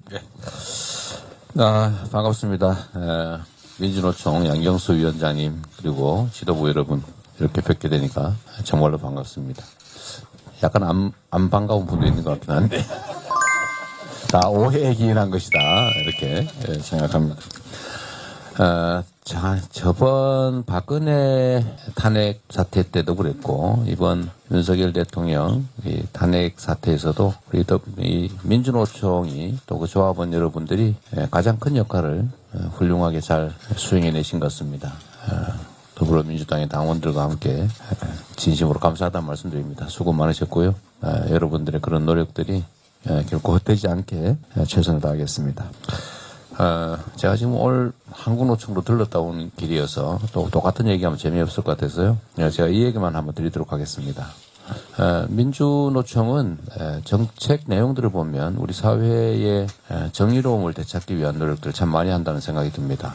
네. 반갑습니다. 민주노총 양경수 위원장님 그리고 지도부 여러분 이렇게 뵙게 되니까 정말로 반갑습니다. 약간 안 반가운 분도 있는 것 같긴 한데 다 오해에 기인한 것이다 이렇게 생각합니다. 저번 박근혜 탄핵 사태 때도 그랬고 이번 윤석열 대통령 탄핵 사태에서도 우리 이 민주노총이 또 그 조합원 여러분들이 가장 큰 역할을 훌륭하게 잘 수행해내신 것 같습니다. 더불어민주당의 당원들과 함께 진심으로 감사하다는 말씀드립니다. 수고 많으셨고요. 여러분들의 그런 노력들이 결코 헛되지 않게 최선을 다하겠습니다. 제가 지금 오늘 한국노총으로 들렀다 온 길이어서 또 똑같은 얘기하면 재미없을 것 같아서요. 제가 이 얘기만 한번 드리도록 하겠습니다. 민주노총은 정책 내용들을 보면 우리 사회의 정의로움을 되찾기 위한 노력들을 참 많이 한다는 생각이 듭니다.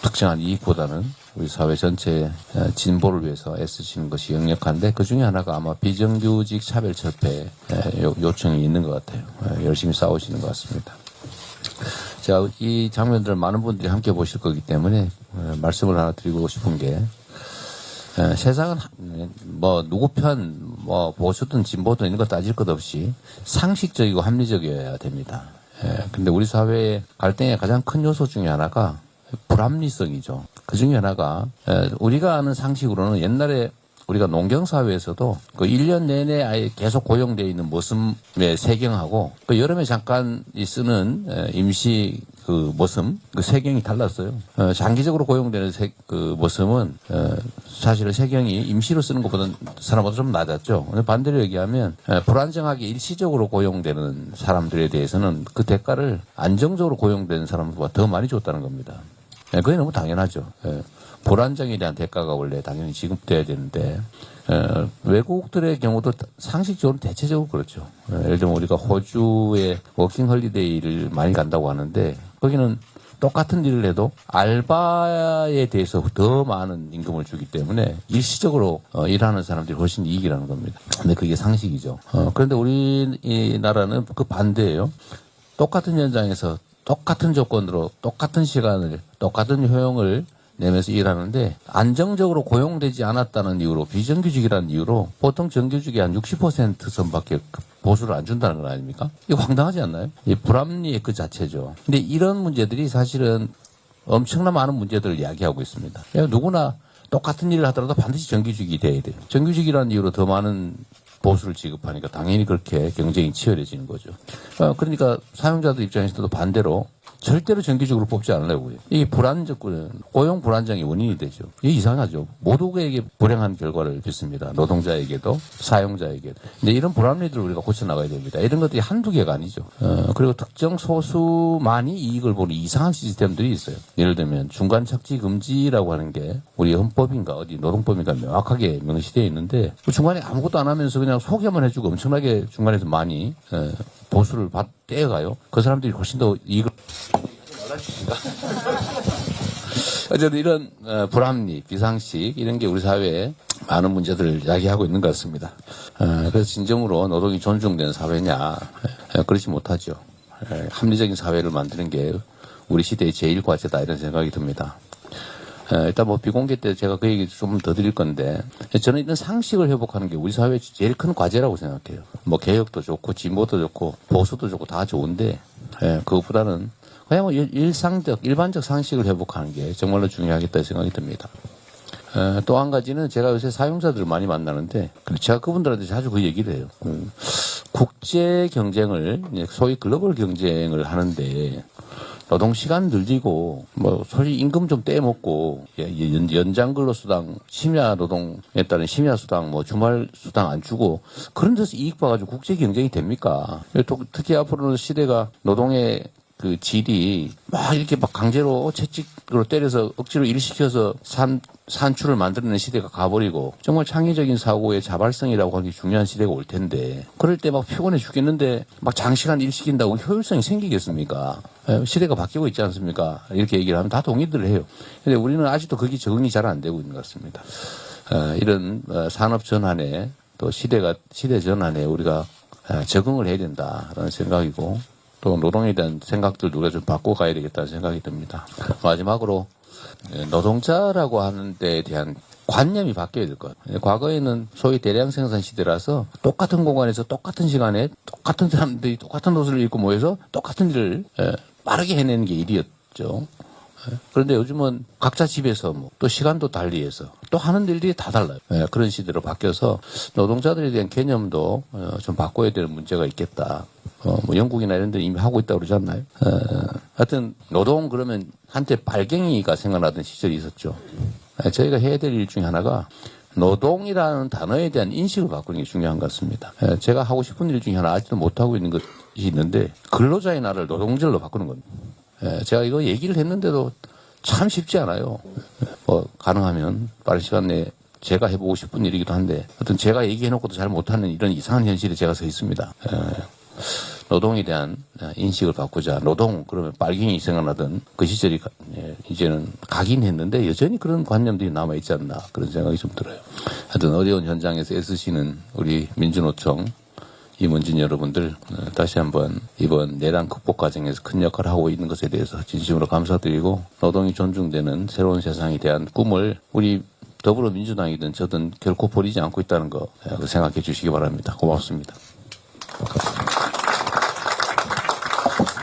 특정한 이익보다는 우리 사회 전체의 진보를 위해서 애쓰시는 것이 역력한데 그 중에 하나가 아마 비정규직 차별철폐 요청이 있는 것 같아요. 열심히 싸우시는 것 같습니다. 제가 이 장면들을 많은 분들이 함께 보실 거기 때문에 말씀을 하나 드리고 싶은 게 세상은 뭐 누구 편 뭐 보수든 진보든 이런 거 따질 것 없이 상식적이고 합리적이어야 됩니다. 근데 우리 사회의 갈등의 가장 큰 요소 중에 하나가 불합리성이죠. 그 중에 하나가 우리가 아는 상식으로는 옛날에 우리가 농경사회에서도 그 1년 내내 아예 계속 고용되어 있는 모섬의 세경하고 그 여름에 잠깐 쓰는 임시 그 모섬, 그 세경이 달랐어요. 장기적으로 고용되는 그 모섬은 사실은 세경이 임시로 쓰는 것보다는 사람보다 좀 낮았죠. 근데 반대로 얘기하면 불안정하게 일시적으로 고용되는 사람들에 대해서는 그 대가를 안정적으로 고용되는 사람보다 더 많이 줬다는 겁니다. 그게 너무 당연하죠. 불안정에 대한 대가가 원래 당연히 지급돼야 되는데 외국들의 경우도 상식적으로 대체적으로 그렇죠. 예를 들면 우리가 호주에 워킹 헐리데이를 많이 간다고 하는데 거기는 똑같은 일을 해도 알바에 대해서 더 많은 임금을 주기 때문에 일시적으로 일하는 사람들이 훨씬 이익이라는 겁니다. 근데 그게 상식이죠. 그런데 우리나라는 그 반대예요. 똑같은 현장에서 똑같은 조건으로 똑같은 시간을 똑같은 효용을 내면서 일하는데 안정적으로 고용되지 않았다는 이유로 비정규직이라는 이유로 보통 정규직의 한 60% 선밖에 보수를 안 준다는 건 아닙니까? 이거 황당하지 않나요? 이 불합리의 그 자체죠. 근데 이런 문제들이 사실은 엄청나 많은 문제들을 이야기하고 있습니다. 누구나 똑같은 일을 하더라도 반드시 정규직이 돼야 돼요. 정규직이라는 이유로 더 많은 보수를 지급하니까 당연히 그렇게 경쟁이 치열해지는 거죠. 그러니까 사용자들 입장에서도 반대로 절대로 정규직으로 뽑지 않으려고 해요. 이게 고용 불안정의 원인이 되죠. 이게 이상하죠. 모두에게 불행한 결과를 빚습니다. 노동자에게도 사용자에게도. 근데 이런 불합리들을 우리가 고쳐나가야 됩니다. 이런 것들이 한두 개가 아니죠. 그리고 특정 소수만이 이익을 보는 이상한 시스템들이 있어요. 예를 들면 중간 착지 금지라고 하는 게 우리 헌법인가 어디 노동법인가 명확하게 명시되어 있는데 중간에 아무것도 안 하면서 그냥 소개만 해주고 엄청나게 중간에서 많이 보수를 떼어가요. 그 사람들이 훨씬 더 이익을 어쨌든 이런 불합리, 비상식 이런 게 우리 사회에 많은 문제들을 이야기하고 있는 것 같습니다. 그래서 진정으로 노동이 존중되는 사회냐 그렇지 못하죠. 합리적인 사회를 만드는 게 우리 시대의 제일 과제다 이런 생각이 듭니다. 일단 뭐 비공개 때 제가 그 얘기 좀 더 드릴 건데 저는 이런 상식을 회복하는 게 우리 사회의 제일 큰 과제라고 생각해요. 뭐 개혁도 좋고 진보도 좋고 보수도 좋고 다 좋은데 그것보다는 그냥 뭐 일반적 상식을 회복하는 게 정말로 중요하겠다 생각이 듭니다. 또 한 가지는 제가 요새 사용자들을 많이 만나는데 제가 그분들한테 자주 그 얘기를 해요. 국제 경쟁을 소위 글로벌 경쟁을 하는데 노동시간 늘리고, 솔직히 임금 좀 떼먹고, 연장 근로수당, 심야 노동에 따른 심야 수당, 주말 수당 안 주고, 그런 데서 이익 봐가지고 국제 경쟁이 됩니까? 또 특히 앞으로는 시대가 노동의 그 질이 이렇게 강제로 채찍으로 때려서 억지로 일시켜서 산출을 만들어내는 시대가 가버리고 정말 창의적인 사고의 자발성이라고 하는 게 중요한 시대가 올 텐데 그럴 때 피곤해 죽겠는데 장시간 일 시킨다고 효율성이 생기겠습니까? 시대가 바뀌고 있지 않습니까? 이렇게 얘기를 하면 다 동의들 해요. 근데 우리는 아직도 그게 적응이 잘 안 되고 있는 것 같습니다. 이런 산업 전환에 또 시대 전환에 우리가 적응을 해야 된다라는 생각이고 또 노동에 대한 생각들도 우리가 좀 바꿔가야 되겠다는 생각이 듭니다. 마지막으로 노동자라고 하는 데에 대한 관념이 바뀌어야 될 것 같아요. 과거에는 소위 대량 생산 시대라서 똑같은 공간에서 똑같은 시간에 똑같은 사람들이 똑같은 옷을 입고 모여서 똑같은 일을 빠르게 해내는 게 일이었죠. 그런데 요즘은 각자 집에서 또 시간도 달리해서 또 하는 일들이 다 달라요. 그런 시대로 바뀌어서 노동자들에 대한 개념도 좀 바꿔야 될 문제가 있겠다. 영국이나 이런 데 이미 하고 있다고 그러지 않나요? 하여튼 노동 그러면 한때 발갱이가 생각나던 시절이 있었죠. 저희가 해야 될 일 중에 하나가 노동이라는 단어에 대한 인식을 바꾸는 게 중요한 것 같습니다. 제가 하고 싶은 일 중에 하나 아직도 못하고 있는 것이 있는데 근로자의 날을 노동절로 바꾸는 겁니다. 제가 이거 얘기를 했는데도 참 쉽지 않아요. 가능하면 빠른 시간 내에 제가 해보고 싶은 일이기도 한데 하여튼 제가 얘기해놓고도 잘 못하는 이런 이상한 현실에 제가 서 있습니다. 노동에 대한 인식을 바꾸자. 노동 그러면 빨갱이 생각나던 그 시절이 이제는 가긴 했는데 여전히 그런 관념들이 남아있지 않나 그런 생각이 좀 들어요. 하여튼 어려운 현장에서 애쓰시는 우리 민주노총 임원진 여러분들 다시 한번 이번 내란 극복 과정에서 큰 역할을 하고 있는 것에 대해서 진심으로 감사드리고 노동이 존중되는 새로운 세상에 대한 꿈을 우리 더불어민주당이든 저든 결코 버리지 않고 있다는 거 생각해 주시기 바랍니다. 고맙습니다.